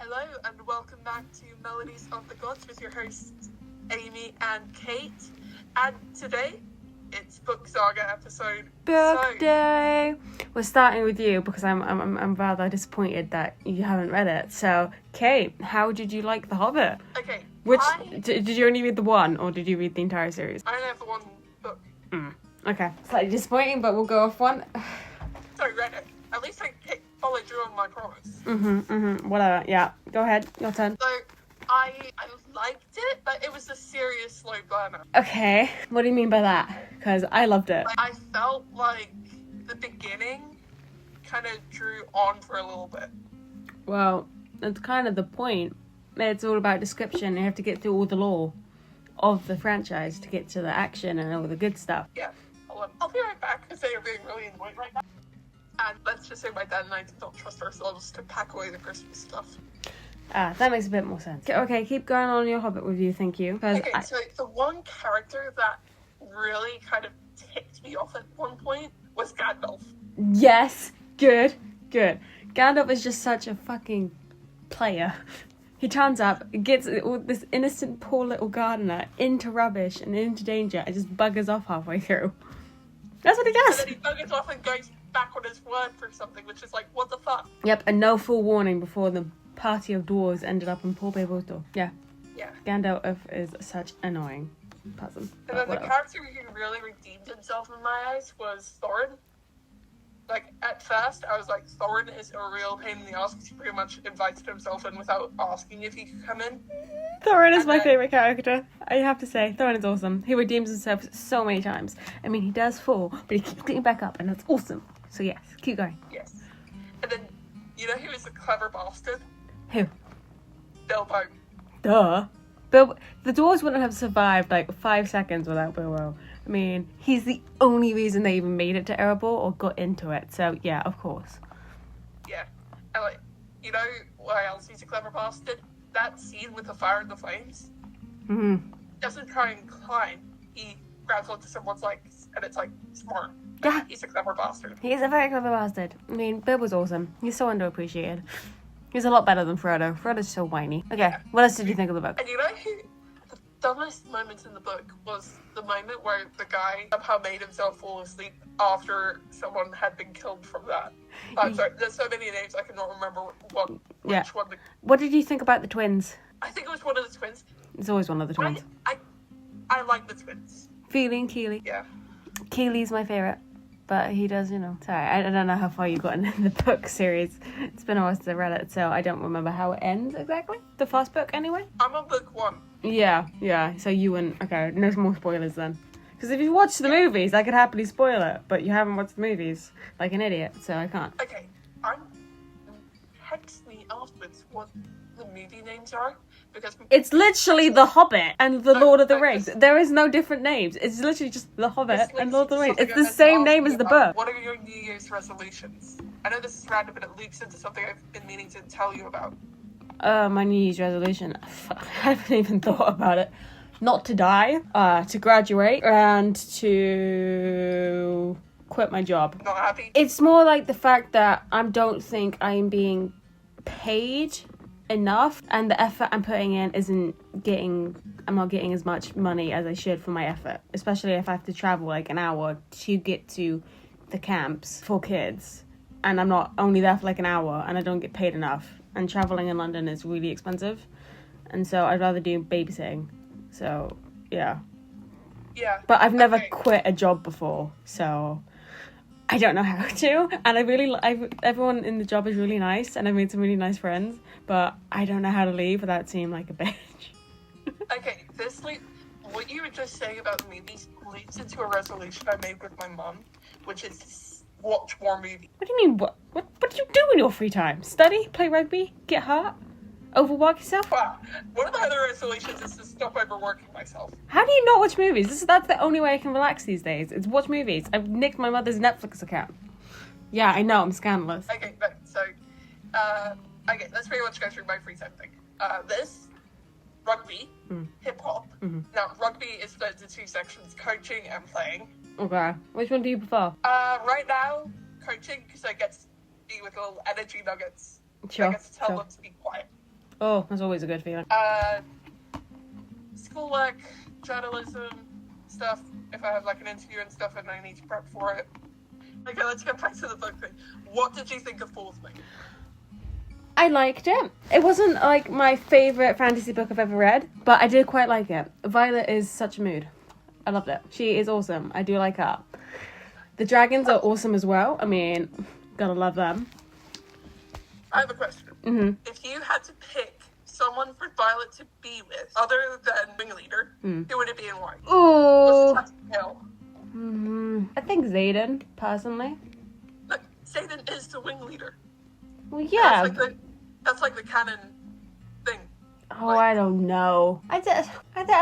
Hello and welcome back to Melodies of the Gods with your hosts Amy and Kate. And today it's book saga episode. Book day. We're starting with you because I'm rather disappointed that you haven't read it. So, Kate, how did you like The Hobbit? Okay. Did you only read the one, or did you read the entire series? I only have the one book. Okay, slightly disappointing, but we'll go off one. So I read it. At least I followed through on my promise. Whatever. Yeah, go ahead. Your turn. So I liked it, but it was a serious slow burner. Okay, what do you mean by that? Because I loved it. I felt like the beginning kind of drew on for a little bit. Well, that's kind of the point. It's all about description. You have to get through all the lore of the franchise to get to the action and all the good stuff. Yeah. I'll be right back because they are being really annoyed right now. And let's just say my dad and I don't trust ourselves to pack away the Christmas stuff. That makes a bit more sense. Okay, keep going on your Hobbit review, thank you. Okay, so the one character that really kind of ticked me off at one point was Gandalf. Yes, good. Gandalf is just such a fucking player. He turns up, gets this innocent poor little gardener into rubbish and into danger and just buggers off halfway through. That's what he does. And then he buggers off and goes back on his word for something, which is like, what the fuck? Yep, and no full warning before the party of dwarves ended up in poor people's door. Yeah. Gandalf is such an annoying person. And then the character who really redeemed himself in my eyes was Thorin. Like, at first, I was like, Thorin is a real pain in the ass because he pretty much invited himself in without asking if he could come in. Thorin is my favourite character. I have to say, Thorin is awesome. He redeems himself so many times. I mean, he does fall, but he keeps getting back up, and that's awesome. So yes, keep going. Yes. And then, you know who is a clever bastard? Who? Bilbo. Duh. The dwarves wouldn't have survived like 5 seconds without Bilbo. I mean, he's the only reason they even made it to Erebor or got into it. So yeah, of course. Yeah. And like, you know why else he's a clever bastard? That scene with the fire and the flames. Doesn't try and climb. He grabs onto someone's legs, and it's like smart. Yeah. He's a clever bastard. He's a very clever bastard. I mean, Bilbo's awesome. He's so underappreciated. He's a lot better than Frodo. Frodo's so whiny. Okay, what else did you think of the book? And you know who the dumbest moment in the book was the moment where the guy somehow made himself fall asleep after someone had been killed from that. I'm sorry, there's so many names I cannot remember which one. What did you think about the twins? I think it was one of the twins. It's always one of the twins. I like the twins. Feeling Keely. Yeah. Keely's my favourite. But he does, Sorry, I don't know how far you've gotten in the book series. It's been a while since I read it, so I don't remember how it ends exactly. The first book, anyway? I'm on book 1. Yeah. So you wouldn't... Okay, no more spoilers then. Because if you watch the movies, I could happily spoil it. But you haven't watched the movies, like an idiot, so I can't. Okay, text me afterwards what the movie names are. Because it's literally The Hobbit and The Lord of the Rings. There is no different names. It's literally just The Hobbit and Lord of the Rings. It's the same name as the book. What are your New Year's resolutions? I know this is random, but it leads into something I've been meaning to tell you about. My New Year's resolution. I haven't even thought about it. Not to die, to graduate, and to quit my job. Not happy? It's more like the fact that I don't think I am being paid enough, and the effort I'm putting in I'm not getting as much money as I should for my effort, especially if I have to travel like an hour to get to the camps for kids, and I'm not only there for like an hour and I don't get paid enough, and traveling in London is really expensive, and so I'd rather do babysitting. So yeah, but I've never quit a job before, so I don't know how to, and everyone in the job is really nice, and I've made some really nice friends, but I don't know how to leave without seeming like a bitch. Okay, what you were just saying about the movies leads into a resolution I made with my mum, which is watch more movies. What do you mean, what do you do in your free time? Study? Play rugby? Get hurt? Overwork yourself? Wow. One of my other resolutions is to stop overworking myself. How do you not watch movies? That's the only way I can relax these days. It's watch movies. I've nicked my mother's Netflix account. Yeah, I know, I'm scandalous. Okay, let's pretty much go through my free time thing. Rugby, hip-hop. Now, rugby is split into 2 sections, coaching and playing. Okay. Which one do you prefer? Right now, coaching, because I get to be with little energy nuggets. Sure. I get to tell them to be quiet. Oh, that's always a good feeling. Schoolwork, journalism stuff. If I have like an interview and stuff and I need to prep for it. Okay, let's get back to the book thing. What did you think of Fourth Wing? I liked it. It wasn't like my favourite fantasy book I've ever read, but I did quite like it. Violet is such a mood. I loved it. She is awesome. I do like her. The dragons are awesome as well. I mean, gotta love them. I have a question. Mm-hmm. If you had to pick someone for Violet to be with, other than Wing Leader, who would it be and why? Oh. No. I think Xaden, personally. Like, Xaden is the Wing Leader. Well, yeah. That's like the canon thing. Oh, like, I don't know. I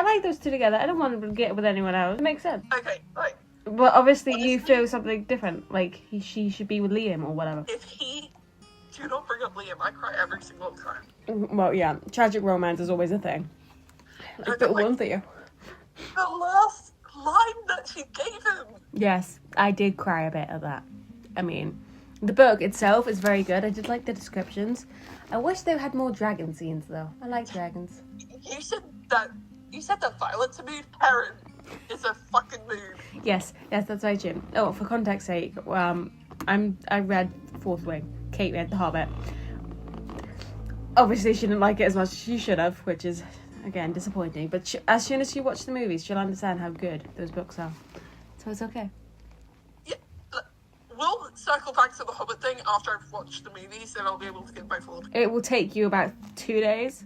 like those two together. I don't want to get with anyone else. It makes sense. Okay, like. But obviously you feel something different. Like, she should be with Liam or whatever. If he... Do not bring up Liam. I cry every single time. Well, yeah. Tragic romance is always a thing. Like, but one for you. The last line that she gave him. Yes, I did cry a bit at that. I mean, the book itself is very good. I did like the descriptions. I wish they had more dragon scenes, though. I like dragons. You said that Violet's a mood. Perrin is a fucking mood. Yes, that's right, Jim. Oh, for context's sake, I read Fourth Wing. Kate read The Hobbit. Obviously, she didn't like it as much as she should have, which is, again, disappointing. But as soon as she watched the movies, she'll understand how good those books are. So it's okay. Yeah, we'll circle back to the Hobbit thing after I've watched the movies, and I'll be able to get my full opinion. It will take you about 2 days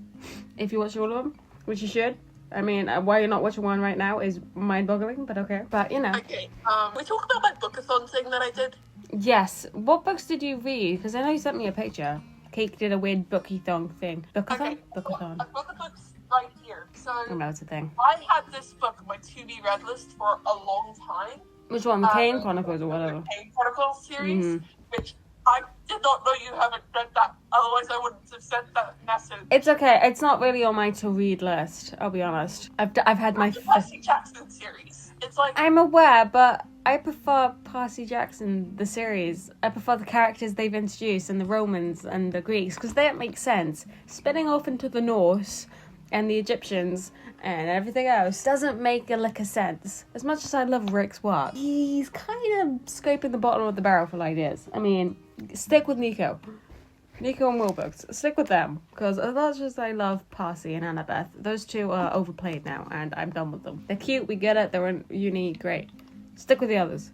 if you watch all of them, which you should. I mean, why you're not watching one right now is mind-boggling, but okay. But, you know. Okay, we talk about my bookathon thing that I did. Yes. What books did you read? Because I know you sent me a picture. Kate did a weird bookathon thing. Bookathon? Okay, Bookathon. I've got the books right here. So, I know it's a thing. I had this book on my to-be-read list for a long time. Which one? The Kane Chronicles or whatever? The Kane Chronicles series, which I did not know you haven't read that. Otherwise, I wouldn't have sent that message. It's okay. It's not really on my to-read list, I'll be honest. I've had my... The Percy Jackson series. It's like... I'm aware, but I prefer Percy Jackson, the series. I prefer the characters they've introduced and the Romans and the Greeks, because they don't make sense. Spinning off into the Norse and the Egyptians and everything else doesn't make a lick of sense. As much as I love Rick's work, he's kind of scraping the bottom of the barrel for ideas. I mean, stick with Nico and Will books. Stick with them, because as much as I love Percy and Annabeth, those two are overplayed now, and I'm done with them. They're cute, we get it, they're in uni, great. Stick with the others.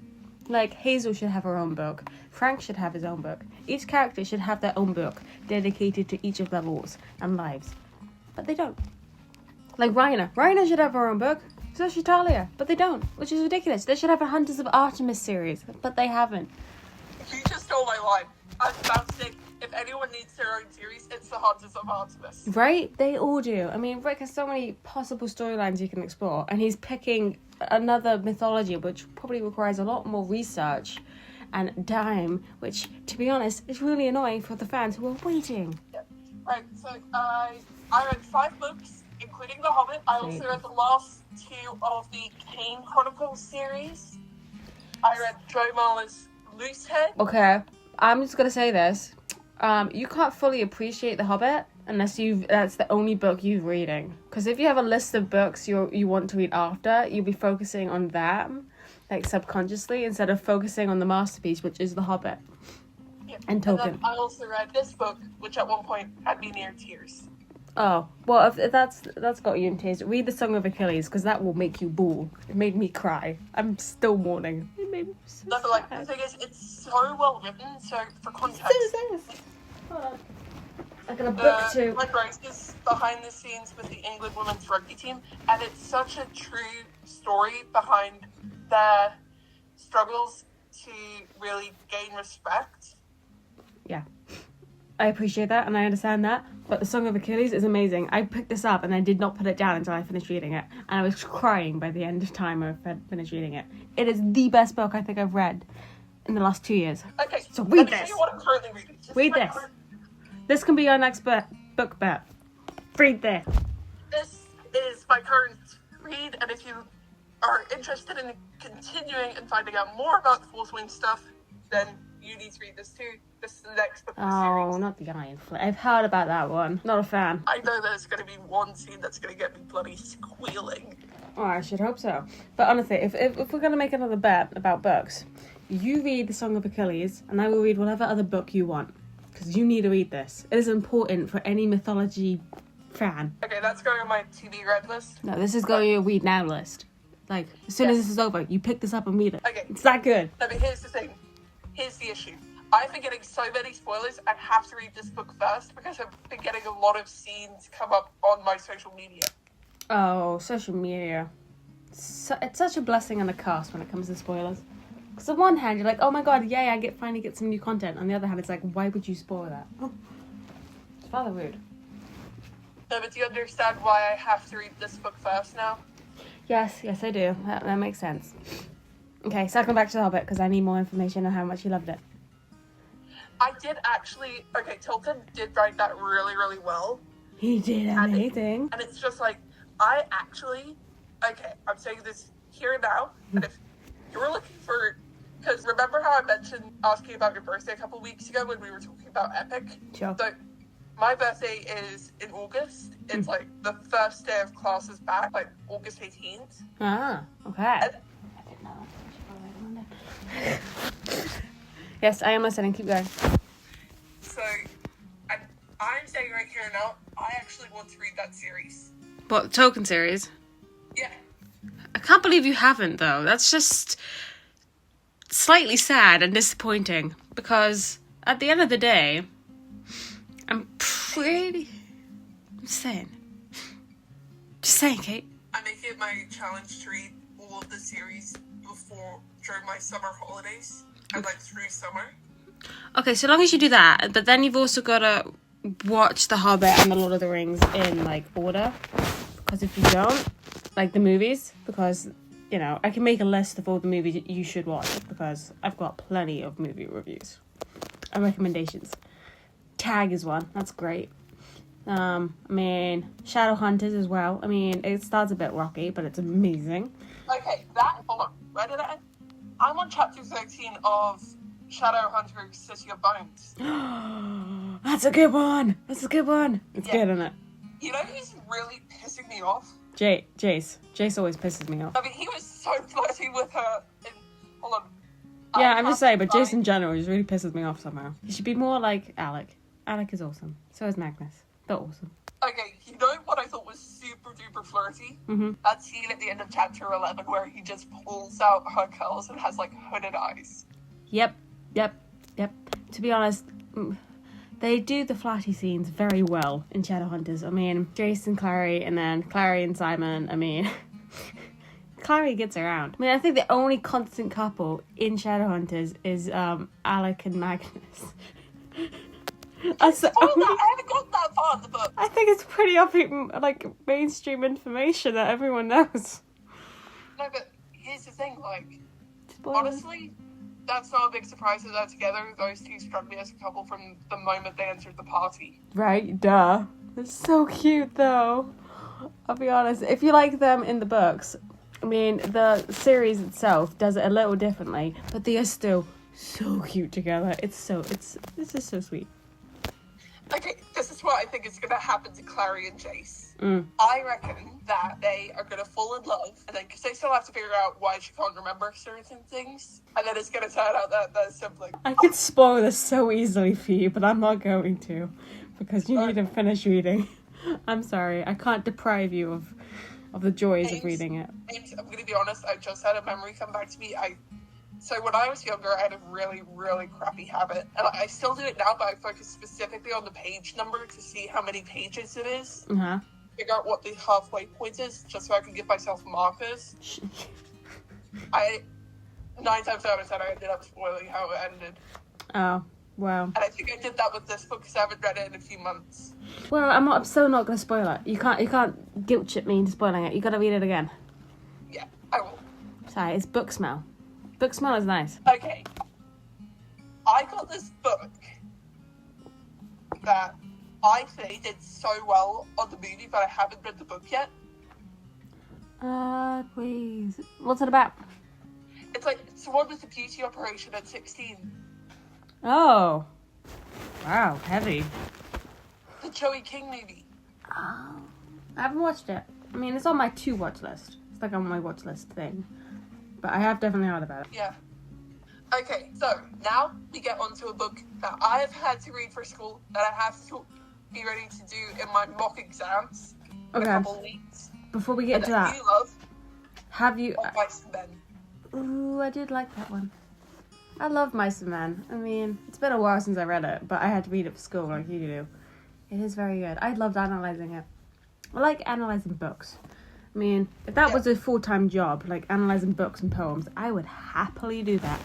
Like, Hazel should have her own book. Frank should have his own book. Each character should have their own book, dedicated to each of their laws and lives. But they don't. Like Rhina. Rhina should have her own book. So should Talia. But they don't, which is ridiculous. They should have a Hunters of Artemis series, but they haven't. You just stole my line. I was about to say, if anyone needs their own series, it's the Hunters of Artemis. Right? They all do. I mean, Rick has so many possible storylines you can explore, and he's picking another mythology, which probably requires a lot more research and time, which, to be honest, is really annoying for the fans who are waiting. Yeah. Right, so I read 5 books, including The Hobbit. I also read the last 2 of the Kane Chronicles series. I read Joe Marler's Loosehead. Okay, I'm just gonna say this. You can't fully appreciate The Hobbit unless that's the only book you're reading. Because if you have a list of books you want to read after, you'll be focusing on them, like subconsciously, instead of focusing on the masterpiece, which is The Hobbit. Yeah. And Tolkien. And then I also read this book, which at one point had me near tears. Oh, well, if that's got you in tears, read The Song of Achilles, because that will make you bawl. It made me cry. I'm still mourning. It made me so No, but like, the thing is, it's so well written, so for context... Hold on. I got a book too. My Grace is behind the scenes with the England women's rugby team, and it's such a true story behind their struggles to really gain respect. Yeah. I appreciate that and I understand that, but The Song of Achilles is amazing. I picked this up and I did not put it down until I finished reading it, and I was crying by the end of time I finished reading it. It is the best book I think I've read in the last 2 years. Okay, so read let me this. show you what I'm currently reading. Read this. This can be our next book bet. Read this. This is my current read, and if you are interested in continuing and finding out more about the Fourth Wing stuff, then you need to read this too. This is the next book in the Oh, series. not the Iron Flame. I've heard about that one. Not a fan. I know there's going to be one scene that's going to get me bloody squealing. Oh, I should hope so. But honestly, if we're going to make another bet about books, you read The Song of Achilles, and I will read whatever other book you want. Because you need to read this. It is important for any mythology fan. Okay, that's going on my TV read list. No, this is going on your read now list. Like, as soon as this is over, you pick this up and read it. Okay. It's that good. No, but here's the thing. Here's the issue. I've been getting so many spoilers, I have to read this book first because I've been getting a lot of scenes come up on my social media. Oh, social media. It's such a blessing and a curse when it comes to spoilers. Because on one hand, you're like, oh my god, yay, I finally get some new content. On the other hand, it's like, why would you spoil that? Oh, it's rather rude. No, but do you understand why I have to read this book first now? Yes, I do. That makes sense. Okay, circling back to The Hobbit, because I need more information on how much you loved it. I did actually... Okay, Tolkien did write that really, really well. He did amazing. And it's just like, I actually... Okay, I'm saying this here and now, and if you were looking for... Because remember how I mentioned asking about your birthday a couple weeks ago when we were talking about Epic? Sure. So, my birthday is in August. It's like the first day of classes back, like August 18th. Ah, okay. And I didn't know. Yes, I am listening. Keep going. so, I'm saying right here and now, I actually want to read that series. What, the Tolkien series? Yeah. I can't believe you haven't, though. That's just slightly sad and disappointing. Because at the end of the day, I'm saying. Just saying, Kate. I make it my challenge to read all of the series during my summer holidays. And like through summer. Okay, so long as you do that, but then you've also got to watch The Hobbit and The Lord of the Rings in, like, order. Because if you don't, like the movies, because, you know, I can make a list of all the movies you should watch, because I've got plenty of movie reviews and recommendations. Tag is one. That's great. I mean, Shadowhunters as well. I mean, it starts a bit rocky, but it's amazing. Okay, hold on. Where did I... I'm on chapter 13 of Shadowhunters City of Bones. That's a good one. It's good, isn't it? You know who's really pissing me off? Jace. Jace always pisses me off. I mean, he was so flirty with her in... Hold on. Yeah, I'm just saying, but Jace in general just really pisses me off somehow. He should be more like Alec. Alec is awesome. So is Magnus. They're awesome. Okay, you know what I thought was super duper flirty? Mm-hmm. That scene at the end of chapter 11 where he just pulls out her curls and has like hooded eyes. Yep. To be honest, they do the flatty scenes very well in Shadowhunters. I mean, Jace and Clary, and then Clary and Simon. I mean, Clary gets around. I mean, I think the only constant couple in Shadowhunters is Alec and Magnus. I haven't got that far in the book. I think it's pretty like mainstream information that everyone knows. No, but here's the thing, like, Spoilers. honestly, that's not a big surprise that they're together. Those two struck me as a couple from the moment they entered the party. Right, duh. They're so cute, though. I'll be honest. If you like them in the books, I mean, the series itself does it a little differently, but they are still so cute together. This is so sweet. Okay, this is what I think is going to happen to Clary and Jace. Mm. I reckon that they are going to fall in love, and then because they still have to figure out why she can't remember certain things, and then it's going to turn out that they're siblings. I could spoil this so easily for you, but I'm not going to, because you need to finish reading. I'm sorry, I can't deprive you of the joys of reading it. I'm going to be honest, I just had a memory come back to me. So when I was younger, I had a really, really crappy habit. And I still do it now, but I focus specifically on the page number to see how many pages it is. Uh-huh. Figure out what the halfway point is, just so I can give myself markers. 9 times out of 10, I ended up spoiling how it ended. Oh, wow. And I think I did that with this book because I haven't read it in a few months. Well, I'm still not going to spoil it. You can't guilt trip me into spoiling it. You got to read it again. Yeah, I will. Sorry, it's book smell. Book smell is nice. Okay. I got this book that I think did so well on the movie, but I haven't read the book yet. Please. What's it about? It's like, it's the one with the beauty operation at 16. Oh. Wow, heavy. The Joey King movie. Oh. I haven't watched it. I mean, it's on my to-watch list. It's like on my watch list thing. But I have definitely heard about it. Yeah. Okay, so now we get onto a book that I have had to read for school, that I have to be ready to do in my mock exams in a couple of weeks. Before we get And into that, you love have you... Mice and Men. Ooh, I did like that one. I love Mice and Men. I mean, it's been a while since I read it, but I had to read it for school like you do. It is very good. I loved analysing it. I like analysing books. I mean, if that was a full-time job, like analysing books and poems, I would happily do that.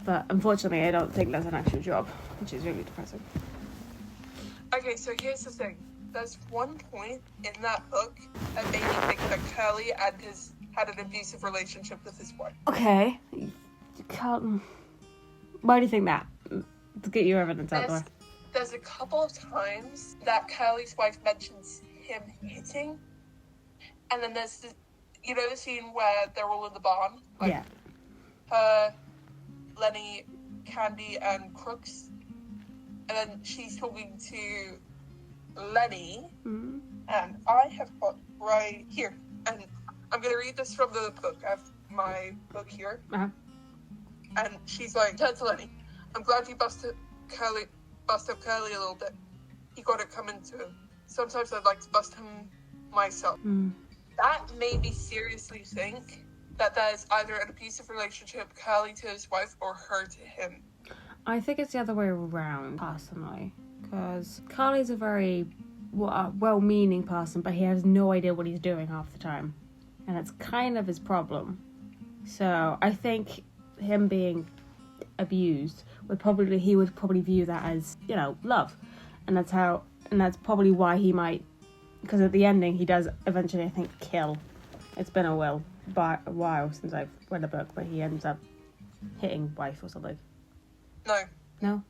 But unfortunately, I don't think that's an actual job, which is really depressing. Okay, so here's the thing. There's one point in that book that made me think that Curly and his had an abusive relationship with his wife. Okay. You can't... Why do you think that? To get your evidence out there. There's a couple of times that Curly's wife mentions him hitting, and then there's the, you know, the scene where they're all in the barn? Like, yeah. Her, Lenny, Candy, and Crooks. And then she's talking to Lenny, Mm-hmm. and I have got right here. And I'm going to read this from the book. I have my book here. Uh-huh. And she's like, turn to Lenny. I'm glad you bust up Curly a little bit. He got it coming to him. Sometimes I'd like to bust him myself. Mm. That made me seriously think that there's either an abusive relationship, Curly to his wife, or her to him. I think it's the other way around, personally. Because Carly's a very well-meaning person, but he has no idea what he's doing half the time. And it's kind of his problem. So I think him being abused he would probably view that as, you know, love. And that's probably why he might, because at the ending he does eventually, I think, kill. It's been a while since I've read a book, but he ends up hitting wife or something. No,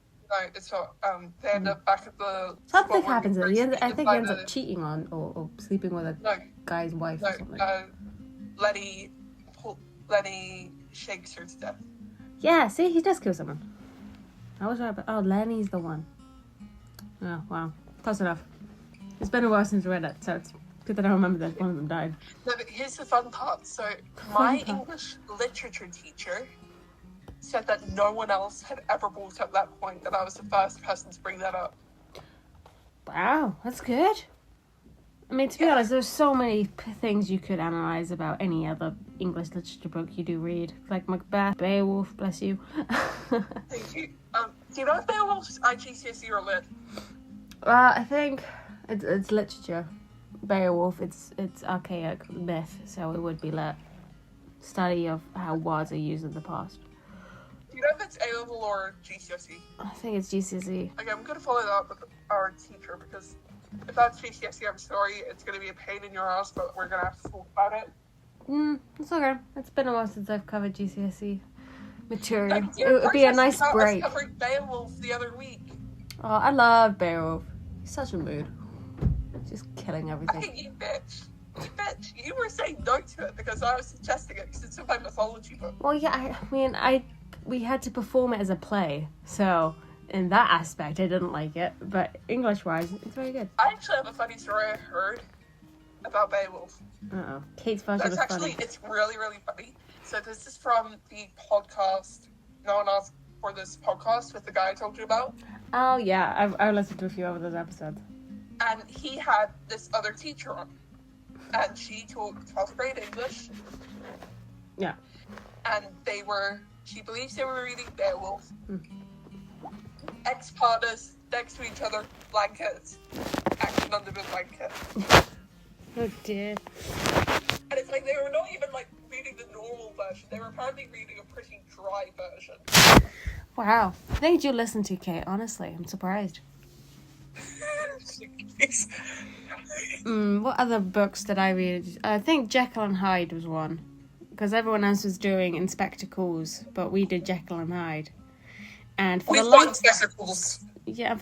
it's not. They end up back at the... Something happens. I think he ends up cheating on or sleeping with a guy's wife or something. Lenny shakes her to death. Yeah, see, he does kill someone. I was right, but Lenny's the one. Oh, wow. Close enough. It's been a while since I read it, so it's good that I remember that one of them died. No, but here's the fun part. So, my English literature teacher said that no one else had ever brought up that point, that I was the first person to bring that up. Wow, that's good. I mean, to be honest, there's so many things you could analyse about any other English literature book you do read. Like Macbeth, Beowulf, bless you. Thank you. Do you know if Beowulf's IGCSE or lit? I think it's literature. Beowulf, it's archaic myth, so it would be lit. Study of how words are used in the past. Do you know if it's A-level or GCSE? I think it's GCSE. Okay, I'm going to follow that up with our teacher, because if that's GCSE, I'm sorry, it's going to be a pain in your ass, but we're going to have to talk about it. It's okay. It's been a while since I've covered GCSE material. Like, It would be a nice break. I covered Beowulf the other week. Oh, I love Beowulf. He's such a mood. Just killing everything. Hey, you bitch. You bitch. You were saying no to it because I was suggesting it because it's in my mythology book. Well, yeah, we had to perform it as a play, so in that aspect I didn't like it, but English-wise, it's very good. I actually have a funny story I heard about Beowulf. Uh-oh. Kate's version is funny. It's really, really funny. So this is from the podcast, No One Asked for This Podcast, with the guy I told you about. Oh, yeah, I've listened to a few of those episodes. And he had this other teacher on, and she taught 12th grade English. Yeah. And she believes they were reading Beowulf. Ex-partners next to each other, blankets, action under the blanket. Oh dear. And it's like they were not even like reading the normal version, they were apparently reading a pretty dry version. Wow. What did you listen to, Kate? Honestly, I'm surprised. What other books did I read? I think Jekyll and Hyde was one. Because everyone else was doing Inspector Calls, but we did Jekyll and Hyde. And for for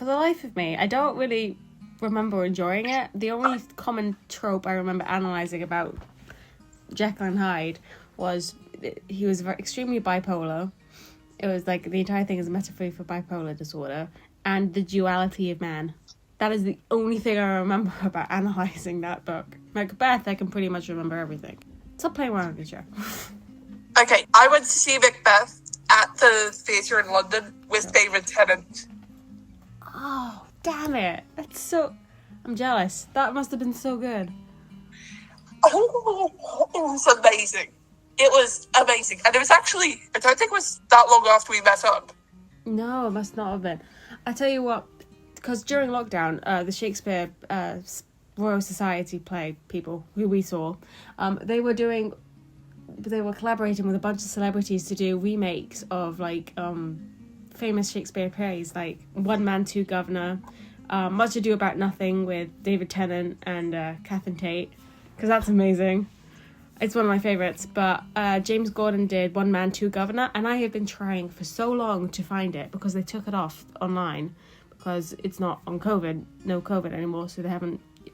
the life of me, I don't really remember enjoying it. The only common trope I remember analysing about Jekyll and Hyde was he was extremely bipolar, It was like the entire thing is a metaphor for bipolar disorder and the duality of man. That is the only thing I remember about analysing that book. Macbeth, I can pretty much remember everything. Stop playing around with the show. Okay, I went to see Macbeth at the theatre in London with David Tennant. Oh, damn it. That's so... I'm jealous. That must have been so good. Oh, it was amazing. It was amazing. And it was actually, I don't think it was that long after we met up. No, it must not have been. I tell you what, because during lockdown, the Shakespeare Royal Society play people who we saw, they were collaborating with a bunch of celebrities to do remakes of like famous Shakespeare plays, like One Man, Two Governor, Much Ado About Nothing with David Tennant and Catherine Tate, because that's amazing. It's one of my favourites, but James Gordon did One Man, Two Governor, and I have been trying for so long to find it because they took it off online because it's not on no COVID anymore, so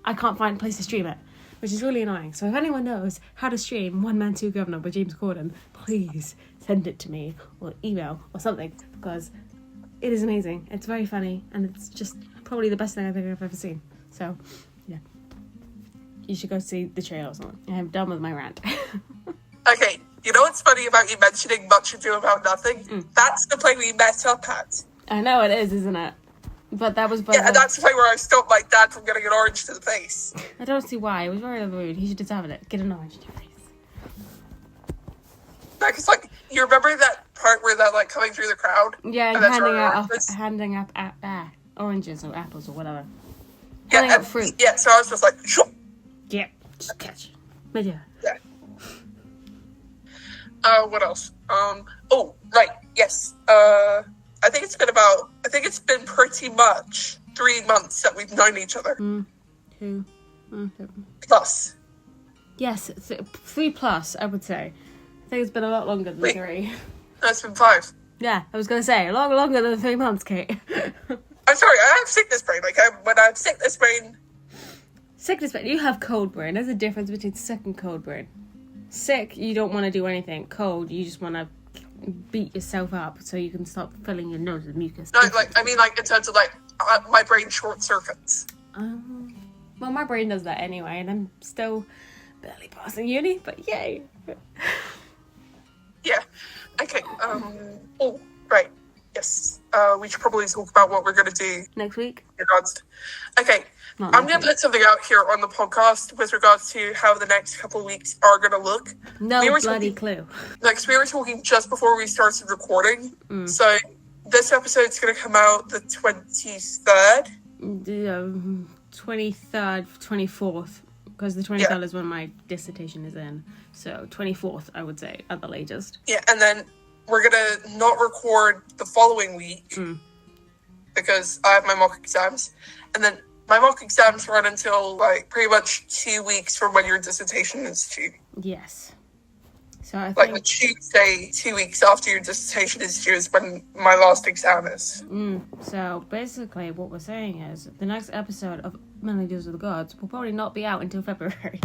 I can't find a place to stream it, which is really annoying. So if anyone knows how to stream One Man, Two Governor by James Gordon, please send it to me or email or something, because it is amazing. It's very funny, and it's just probably the best thing I think I've ever seen. So, yeah. You should go see the trailer or something. I'm done with my rant. Okay, you know what's funny about you mentioning Much Ado About Nothing? That's the play we met up at. I know it is, isn't it? But that was... Yeah, and that's the play where I stopped my dad from getting an orange to the face. I don't see why. It was very rude. He should deserve it. Get an orange to your face. No, because, like, you remember that part where they're, like, coming through the crowd? Yeah, and handing up oranges or apples or whatever. Yeah, handing up fruit. Yeah, so I was just like, sure. Yeah, just catch. But yeah. Yeah. What else? Oh, right, yes. I think it's been pretty much 3 months that we've known each other. 2. Plus. Yes, 3+, I would say. I think it's been a lot longer than 3. No, it's been 5. Yeah, I was going to say, a lot longer than 3 months, Kate. I'm sorry, I have sickness brain. Like, when I have sickness brain... Sickness brain, you have cold brain. There's a difference between sick and cold brain. Sick, you don't want to do anything. Cold, you just want to beat yourself up so you can stop filling your nose with mucus. No, I mean, in terms of, my brain short circuits. Well, my brain does that anyway, and I'm still barely passing uni, but yay. Yeah. Okay, oh, right. Yes. We should probably talk about what we're going to do next week. Okay. I'm going to put something out here on the podcast with regards to how the next couple of weeks are going to look. No bloody clue. Because we were talking just before we started recording. So this episode's going to come out the 23rd. 23rd, 24th. Because the 23rd is when my dissertation is in. So 24th, I would say, at the latest. Yeah, and then we're going to not record the following week. Because I have my mock exams. And then my mock exams run until, pretty much 2 weeks from when your dissertation is due. Yes. So I think... the Tuesday, 2 weeks after your dissertation is due is when my last exam is. So, basically, what we're saying is, the next episode of Melodies of the Gods will probably not be out until February.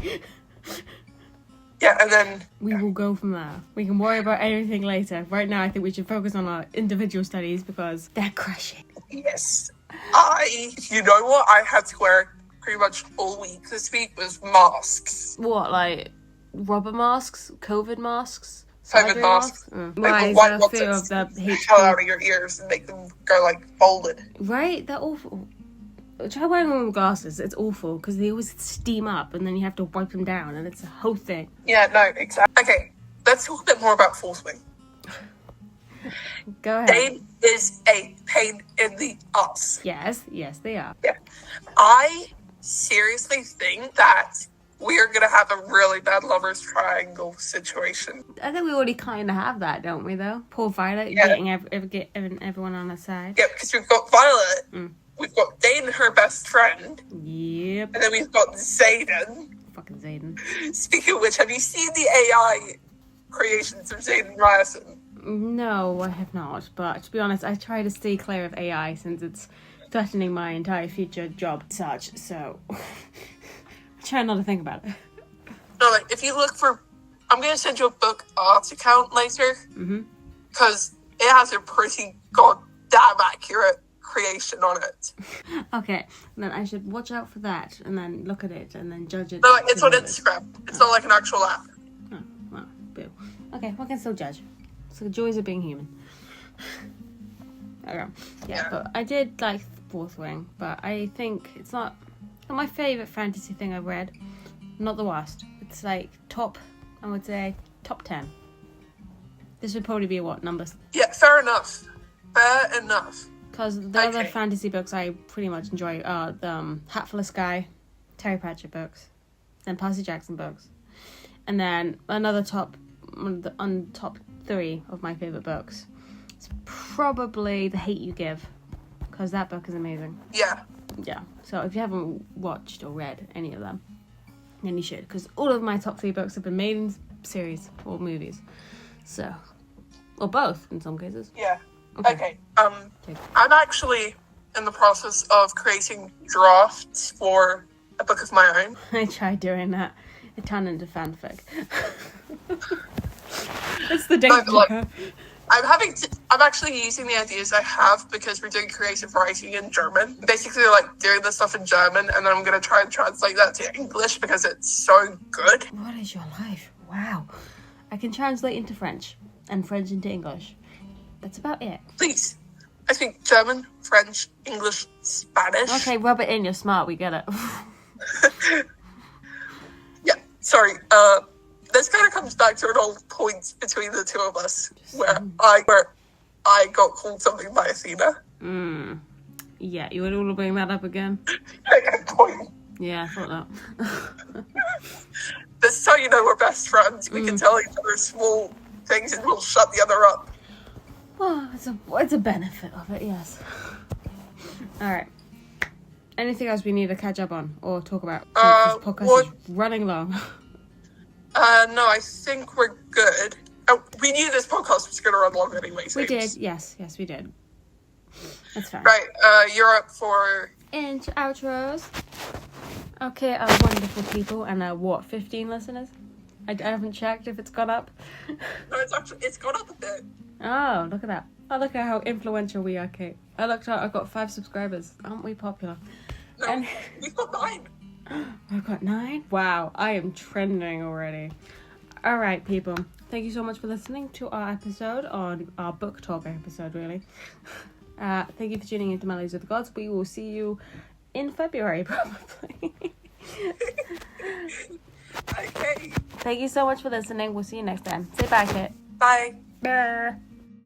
Yeah, and then... we will go from there. We can worry about anything later. Right now, I think we should focus on our individual studies because they're crushing. Yes. You know what I had to wear pretty much all week this week was masks. What, like rubber masks? COVID masks? COVID masks. Why is there a fear of the hell out of your ears and make them go folded? Right? They're awful. Try wearing them with glasses. It's awful because they always steam up and then you have to wipe them down and it's a whole thing. Yeah, no, exactly. Okay, let's talk a bit more about Fourth Wing. Go ahead. They is a pain in the ass. Yes, they are. Yeah. I seriously think that we're going to have a really bad lovers triangle situation. I think we already kind of have that, don't we, though? Poor Violet getting everyone on her side. Yeah, because we've got Violet, we've got Dane, her best friend. Yep. And then we've got Zayden. Fucking Zayden. Speaking of which, have you seen the AI creations of Zayden Ryerson? No, I have not. But to be honest, I try to stay clear of AI since it's threatening my entire future job search. So I try not to think about it. No, if you look for... I'm going to send you a book art account later. Because it has a pretty goddamn accurate creation on it. Okay, then I should watch out for that, and then look at it, and then judge it. No, it's on Instagram. It's not like an actual app. Oh, well, boo. Okay, we can still judge. So the joys of being human. Okay. Yeah, but I did like Fourth Ring, but I think it's not my favourite fantasy thing I've read. Not the worst. It's like top 10. This would probably be what, number? Yeah, fair enough. Fair enough. Because the other fantasy books I pretty much enjoy are the Hatful of Sky, Terry Pratchett books, then Percy Jackson books, and then another top 3 of my favourite books. It's probably The Hate You Give, because that book is amazing. Yeah. Yeah, so if you haven't watched or read any of them, then you should, because all of my top 3 books have been made in series or movies. So, or both in some cases. Yeah. Okay. I'm actually in the process of creating drafts for a book of my own. I tried doing that. It turned into fanfic. It's the danger. I'm actually using the ideas I have because we're doing creative writing in German. Basically, like doing this stuff in German, and then I'm going to try and translate that to English because it's so good. What is your life? Wow. I can translate into French and French into English. That's about it. Please. I speak German, French, English, Spanish. Okay, rub it in. You're smart. We get it. Yeah, sorry. This kind of comes back to an old point between the two of us where I got called something by Athena. Yeah, you would all bring that up again? Point. Yeah, I thought that. This is how you know we're best friends. We can tell each other small things and we'll shut the other up. Well, it's a benefit of it, yes. Alright. Anything else we need to catch up on or talk about? This podcast is running long. No, I think we're good. We knew this podcast was going to run long anyway. We did, yes, we did. That's fine. Right, you're up for... outros. Okay, wonderful people, and 15 listeners? I haven't checked if it's gone up. No, it's gone up a bit. Oh, look at that. Oh, look at how influential we are, Kate. I looked out, I've got 5 subscribers. Aren't we popular? No, we've got 9. I've got 9? Wow, I am trending already. Alright, people. Thank you so much for listening to our episode, on our book talk episode, really. Thank you for tuning into Melodies of the Gods. We will see you in February, probably. Okay. Thank you so much for listening. We'll see you next time. Say bye, Kit. Bye. Bye.